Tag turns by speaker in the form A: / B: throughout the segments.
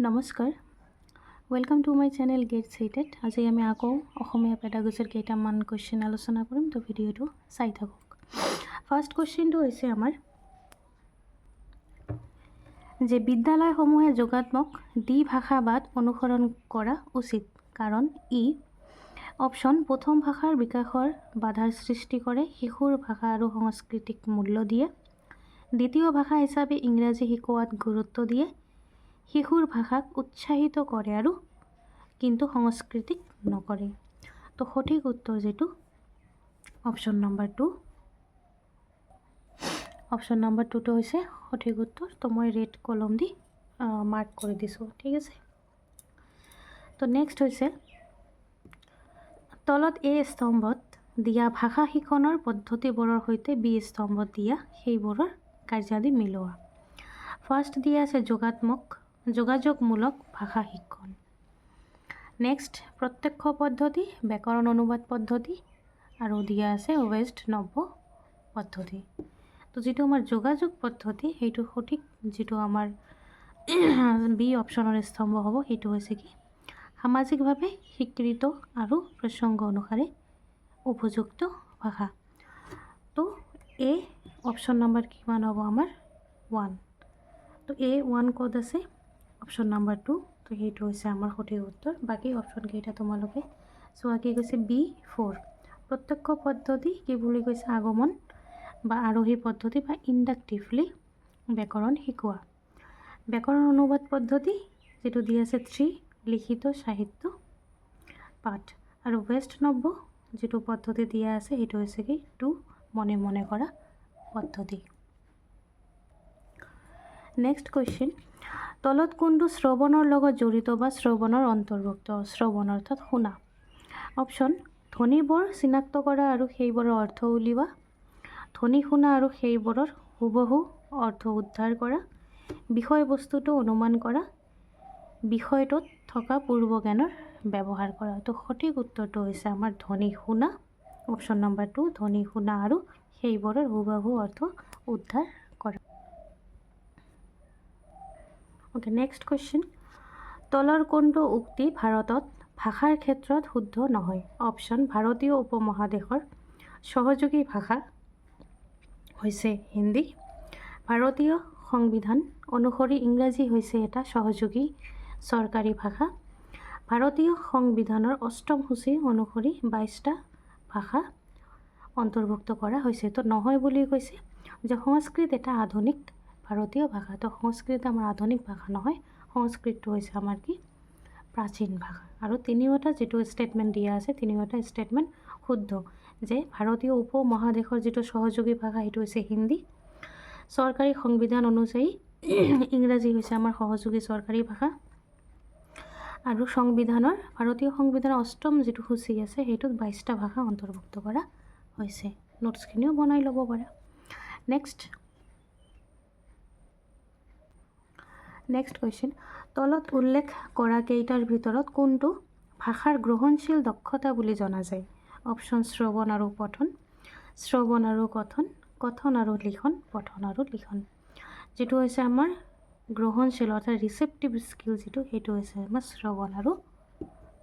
A: নমস্কাৰ, welcome to my channel get started. আজি আমি আকৌ অসমীয়া পেডাগজিৰ কেইটামান কুৱেশ্যন আলোচনা কৰিম, তো ভিডিঅ'টো চাই থাকক। ফাৰ্ষ্ট কুৱেশ্যনটো হৈছে আমাৰ যে বিদ্যালয়সমূহে যোগাত্মক দ্বিভাষাবাদ অনুসৰণ কৰা উচিত, কাৰণ ই অপশ্যন প্ৰথম ভাষাৰ বিকাশৰ বাধাৰ সৃষ্টি কৰে, শিশুৰ ভাষা আৰু সংস্কৃতিক মূল্য দিয়ে, দ্বিতীয় ভাষা হিচাপে ইংৰাজী শিকোৱাত গুৰুত্ব দিয়ে, শিশুৰ ভাষাক উৎসাহিত কৰে আৰু কিন্তু সংস্কৃতিক নকৰে। তো সঠিক উত্তৰ যেটো অপশ্যন নম্বৰ 2। অপশ্যন নম্বৰ 2টো হৈছে সঠিক উত্তৰ। তো মই ৰেড কলম দি মাৰ্ক কৰি দিছোঁ, ঠিক আছে। তো নেক্সট হৈছে তলত এ স্তম্ভত দিয়া ভাষা শিক্ষণৰ পদ্ধতিবোৰৰ সৈতে বি স্তম্ভত দিয়া সেইবোৰৰ কাৰ্যাদি মিলোৱা। ফাৰ্ষ্ট দিয়া আছে যোগাযোগমূলক ভাষা শিক্ষণ। নেক্সট প্ৰত্যক্ষ পদ্ধতি, ব্যাকৰণ অনুবাদ পদ্ধতি, আৰু দিয়া আছে ৱেষ্ট নব্য পদ্ধতি। তো যেটো আমাৰ যোগাযোগ পদ্ধতি সেইটো সঠিক, যেটো আমাৰ বি অপশ্যনৰ স্তম্ভ হ'ব, সেইটো হৈছে কি সামাজিকভাৱে স্বীকৃত আৰু প্ৰসংগ অনুসাৰে উপযুক্ত ভাষা। তো এ অপশ্যন নম্বৰ কিমান হ'ব আমাৰ 1। তো A1 ক'ত আছে অপশ্যন নম্বৰ 2, তো সেইটো হৈছে আমাৰ সঠিক উত্তৰ। বাকী অপশ্যন কেইটা তোমালোকে চোৱা। কি কৈছে B4 প্ৰত্যক্ষ পদ্ধতি, কি বুলি কৈছে আগমন বা আৰোহী পদ্ধতি বা ইণ্ডাক্টিভলি ব্যাকৰণ শিকোৱা। ব্যাকৰণ অনুবাদ পদ্ধতি যেটো দি আছে 3 লিখিত সাহিত্য পাঠ, আৰু ৱেষ্ট নব্য যেটো পদ্ধতি দিয়া আছে সেইটো হৈছে কি 2 মনে মনে কৰা পদ্ধতি। নেক্সট কুৱেশ্যন, তলত কোনটো শ্ৰৱণৰ লগত জড়িত বা শ্ৰৱণৰ অন্তৰ্ভুক্ত? শ্ৰৱণ অৰ্থাৎ শুনা। অপশ্যন ধ্বনিবোৰ চিনাক্ত কৰা আৰু সেইবোৰৰ অৰ্থ উলিওৱা, ধ্বনি শুনা আৰু সেইবোৰৰ হুবহু অৰ্থ উদ্ধাৰ কৰা, বিষয়বস্তুটো অনুমান কৰা, বিষয়টোত থকা পূৰ্বজ্ঞানৰ ব্যৱহাৰ কৰা। তো সঠিক উত্তৰটো হৈছে আমাৰ ধ্বনি শুনা, অপশ্যন নম্বৰ 2 ধ্বনি শুনা আৰু সেইবোৰৰ হুবহু অৰ্থ উদ্ধাৰ কৰা। ওকে, নেক্সট কুৱেশ্যন, তলৰ কোনটো উক্তি ভাৰতত ভাষাৰ ক্ষেত্ৰত শুদ্ধ নহয়? অপশ্যন ভাৰতীয় উপমহাদেশৰ সহযোগী ভাষা হৈছে হিন্দী, ভাৰতীয় সংবিধান অনুসৰি ইংৰাজী হৈছে এটা সহযোগী চৰকাৰী ভাষা, ভাৰতীয় সংবিধানৰ 8ম সূচী অনুসৰি 22টা ভাষা অন্তৰ্ভুক্ত কৰা হৈছে। তো নহয় বুলি কৈছে যে সংস্কৃত এটা আধুনিক ভাৰতীয় ভাষা। তো সংস্কৃত আমাৰ আধুনিক ভাষা নহয়, সংস্কৃতটো হৈছে আমাৰ কি প্ৰাচীন ভাষা। আৰু তিনিওটা যেটো ষ্টেটমেণ্ট দিয়া আছে তিনিওটা ষ্টেটমেণ্ট শুদ্ধ, যে ভাৰতীয় উপমহাদেশৰ যেটো সহযোগী ভাষা সেইটো হৈছে হিন্দী, চৰকাৰী সংবিধান অনুযায়ী ইংৰাজী হৈছে আমাৰ সহযোগী চৰকাৰী ভাষা, আৰু সংবিধানৰ ভাৰতীয় সংবিধানৰ 8ম যেটো সূচী আছে সেইটোত 22টা ভাষা অন্তৰ্ভুক্ত কৰা হৈছে। নোটছখিনিও বনাই ল'ব পাৰা। নেক্সট কুৱেশ্যন, তলত উল্লেখ কৰা কেইটাৰ ভিতৰত কোনটো ভাষাৰ গ্ৰহণশীল দক্ষতা বুলি জনা যায়? অপশ্যন শ্ৰৱণ আৰু পঠন, শ্ৰৱণ আৰু কথন, কথন আৰু লিখন, পঠন আৰু লিখন। যেটো হৈছে আমাৰ গ্ৰহণশীল অৰ্থাৎ ৰিচেপ্টিভ স্কিল যেটো, সেইটো হৈছে আমাৰ শ্ৰৱণ আৰু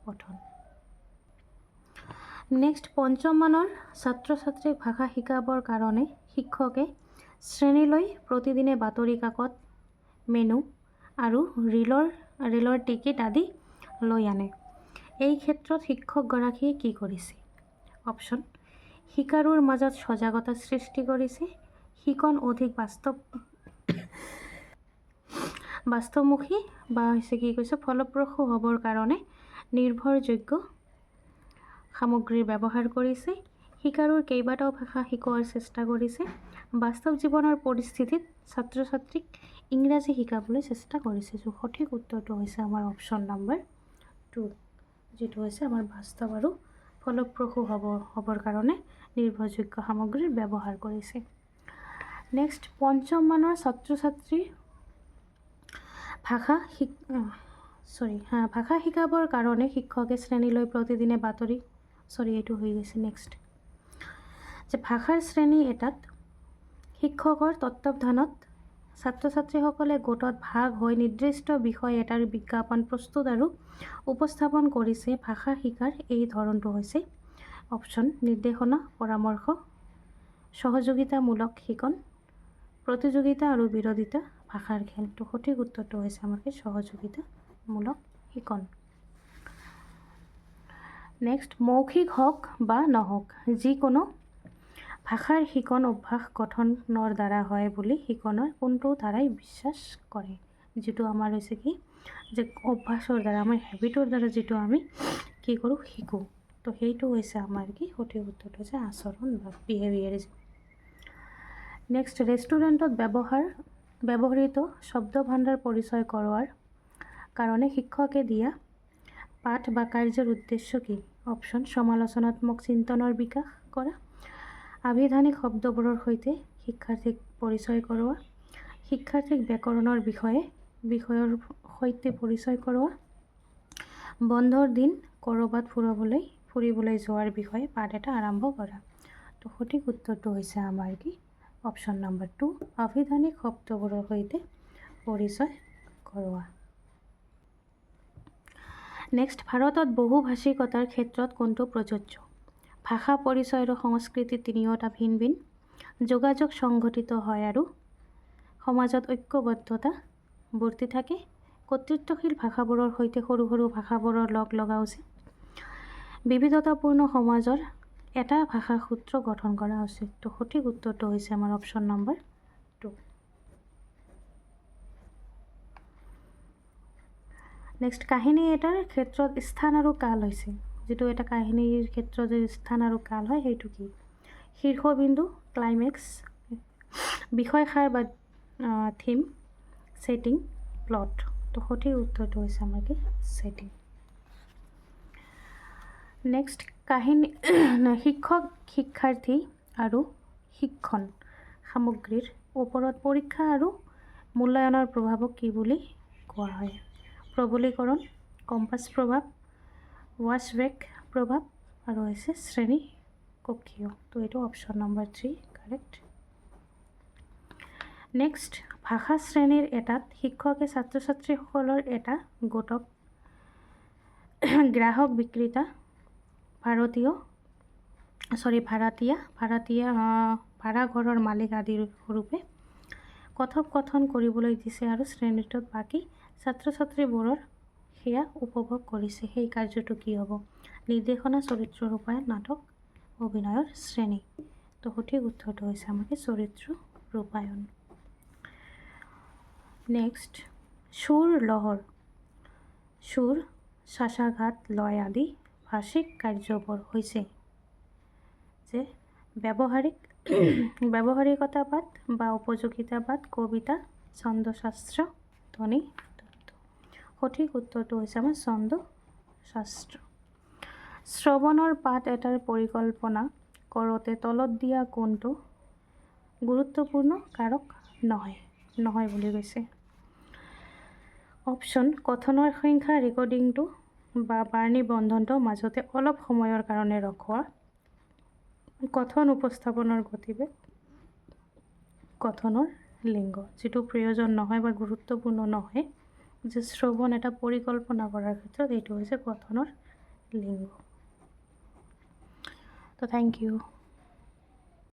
A: পঠন। নেক্সট, পঞ্চম মানৰ ছাত্ৰ ছাত্ৰীক ভাষা শিকাবৰ কাৰণে শিক্ষকে শ্ৰেণীলৈ প্ৰতিদিনে বাতৰি কাকত, মেনু আৰু ৰেলৰ টিকেট আদি লৈ আনে। এই ক্ষেত্ৰত শিক্ষকগৰাকীয়ে কি কৰিছে? অপশ্যন শিকাৰুৰ মাজত সজাগতা সৃষ্টি কৰিছে, শিকন অধিক বাস্তৱমুখী বা হৈছে কি কৈছে ফলপ্ৰসূ হ'বৰ কাৰণে নিৰ্ভৰযোগ্য সামগ্ৰীৰ ব্যৱহাৰ কৰিছে, শিকাৰুৰ কেইবাটাও ভাষা শিকোৱাৰ চেষ্টা কৰিছে, বাস্তৱ জীৱনৰ পৰিস্থিতিত ছাত্ৰ ছাত্ৰীক ইংৰাজী শিকাবলৈ চেষ্টা কৰিছে। যে সঠিক উত্তৰটো হৈছে আমাৰ অপশ্যন নম্বৰ 2, যেটো হৈছে আমাৰ বাস্তৱ আৰু ফলপ্ৰসূ হ'বৰ কাৰণে নিৰ্ভৰযোগ্য সামগ্ৰীৰ ব্যৱহাৰ কৰিছে। নেক্সট, পঞ্চম মানৰ ছাত্ৰ ছাত্ৰীৰ ভাষা শিকাবৰ কাৰণে শিক্ষকে শ্ৰেণীলৈ প্ৰতিদিনে এইটো হৈ গৈছে। নেক্সট, যে ভাষাৰ শ্ৰেণী এটাত শিক্ষকৰ তত্ত্বাৱধানত ছাত্ৰ ছাত্ৰীসকলে গোটত ভাগ হৈ নিৰ্দিষ্ট বিষয় এটাৰ বিজ্ঞাপন প্ৰস্তুত আৰু উপস্থাপন কৰিছে। ভাষা শিকাৰ এই ধৰণটো হৈছে অপশ্যন নিৰ্দেশনা, পৰামৰ্শ, সহযোগিতামূলক শিকন, প্ৰতিযোগিতা আৰু বিৰোধিতা, ভাষাৰ খেল। তো সঠিক উত্তৰটো হৈছে আমাৰ সহযোগিতামূলক শিকন। নেক্সট, মৌখিক হওক বা নহওক যিকোনো ভাষাৰ শিকন অভ্যাস গঠনৰ দ্বাৰা হয় বুলি শিকনৰ কোনটো দ্বাৰাই বিশ্বাস কৰে? যিটো আমাৰ হৈছে কি যে অভ্যাসৰ দ্বাৰা, আমাৰ হেবিটৰ দ্বাৰা যিটো আমি কি কৰোঁ শিকোঁ। তো সেইটো হৈছে আমাৰ কি সঠিক উত্তৰটো হৈছে আচৰণ বা বিহেভিয়াৰিজম। নেক্সট, ৰেষ্টুৰেণ্টত ব্যৱহৃত শব্দ ভাণ্ডাৰ পৰিচয় কৰোৱাৰ কাৰণে শিক্ষকে দিয়া পাঠ বা কাৰ্যৰ উদ্দেশ্য কি? অপশ্যন সমালোচনাত্মক চিন্তনৰ বিকাশ কৰা, আভিধানিক শব্দবোৰৰ সৈতে শিক্ষাৰ্থীক পৰিচয় কৰোৱা, শিক্ষাৰ্থীক ব্যাকৰণৰ বিষয়ৰ সৈতে পৰিচয় কৰোৱা, বন্ধৰ দিন ক'ৰবাত ফুৰিবলৈ যোৱাৰ বিষয়ে পাঠ এটা আৰম্ভ কৰা। তো সঠিক উত্তৰটো হৈছে আমাৰ কি অপশ্যন নম্বৰ 2, আভিধানিক শব্দবোৰৰ সৈতে পৰিচয় কৰোৱা। নেক্সট, ভাৰতত বহুভাষিকতাৰ ক্ষেত্ৰত কোনটো প্ৰযোজ্য? ভাষা, পৰিচয় আৰু সংস্কৃতি তিনিওটা ভিন ভিন। যোগাযোগ সংঘটিত হয় আৰু সমাজত ঐক্যবদ্ধতা বৰ্তি থাকে। কৰ্তৃত্বশীল ভাষাবোৰৰ সৈতে সৰু সৰু ভাষাবোৰৰ লগ লগা উচিত। বিবিধতাপূৰ্ণ সমাজৰ এটা ভাষা সূত্ৰ গঠন কৰা উচিত। তো সঠিক উত্তৰটো হৈছে আমাৰ অপশ্যন নম্বৰ 2। নেক্সট, কাহিনী এটাৰ ক্ষেত্ৰত স্থান আৰু কাল হৈছে, যিটো এটা কাহিনীৰ ক্ষেত্ৰত স্থান আৰু কাল হয় সেইটো কি? শীৰ্ষবিন্দু, ক্লাইমেক্স, বিষয়সাৰ বা থিম, ছেটিং, প্লট। তো সঠিক উত্তৰটো হৈছে আমাৰ কি ছেটিং। নেক্সট, শিক্ষক, শিক্ষাৰ্থী আৰু শিক্ষণ সামগ্ৰীৰ ওপৰত পৰীক্ষা আৰু মূল্যায়নৰ প্ৰভাৱক কি বুলি কোৱা হয়? প্ৰবলীকৰণ, কম্পাছ প্ৰভাৱ, ৱাছবেক প্ৰভাৱ আৰু হৈছে শ্ৰেণী কক্ষীয়। তো এইটো অপশ্যন নম্বৰ 3 কাৰেক্ট। নেক্সট, ভাষা শ্ৰেণীৰ এটাত শিক্ষকে ছাত্ৰ ছাত্ৰীসকলৰ এটা গোটক গ্ৰাহক, বিক্ৰেতা, ভাড়াঘৰৰ মালিক আদিৰ ৰূপে কথোপকথন কৰিবলৈ দিছে আৰু শ্ৰেণীটোত বাকী ছাত্ৰ ছাত্ৰীবোৰৰ সেয়া উপভোগ কৰিছে। সেই কাৰ্যটো কি হ'ব? নিৰ্দেশনা, চৰিত্ৰ ৰূপায়ণ, নাটক, অভিনয়ৰ শ্ৰেণী। তো সঠিক উত্তৰটো হৈছে আমাকে চৰিত্ৰ ৰূপায়ণ। নেক্সট, সুৰ, লহৰ, সুৰ, চাচাঘাত, লয় আদি ভাষিক কাৰ্যবোৰ হৈছে যে ব্যৱহাৰিকতাবাদ বা উপযোগিতাবাদ, কবিতা, ছন্দশাস্ত্ৰ, ধ্বনি তত্ত্ব। সঠিক উত্তৰটো হৈছে আমাৰ ছন্দশাস্ত্ৰ। শ্ৰৱণৰ পাঠ এটাৰ পৰিকল্পনা কৰোঁতে তলত দিয়া কোনটো গুৰুত্বপূৰ্ণ কাৰক নহয় বুলি কৈছে? অপশ্যন কথনৰ সংখ্যা, ৰেকৰ্ডিংটো বা বাৰ্ণী বন্ধনটো মাজতে অলপ সময়ৰ কাৰণে ৰখোৱা, কথন উপস্থাপনৰ গতিবেগ, কথনৰ লিংগ। যিটো প্ৰয়োজন নহয় বা গুৰুত্বপূৰ্ণ নহয় যে শ্ৰৱণ এটা পৰিকল্পনা কৰাৰ ক্ষেত্ৰত এইটো হৈছে কথনৰ লিংগ। তো থেংক ইউ।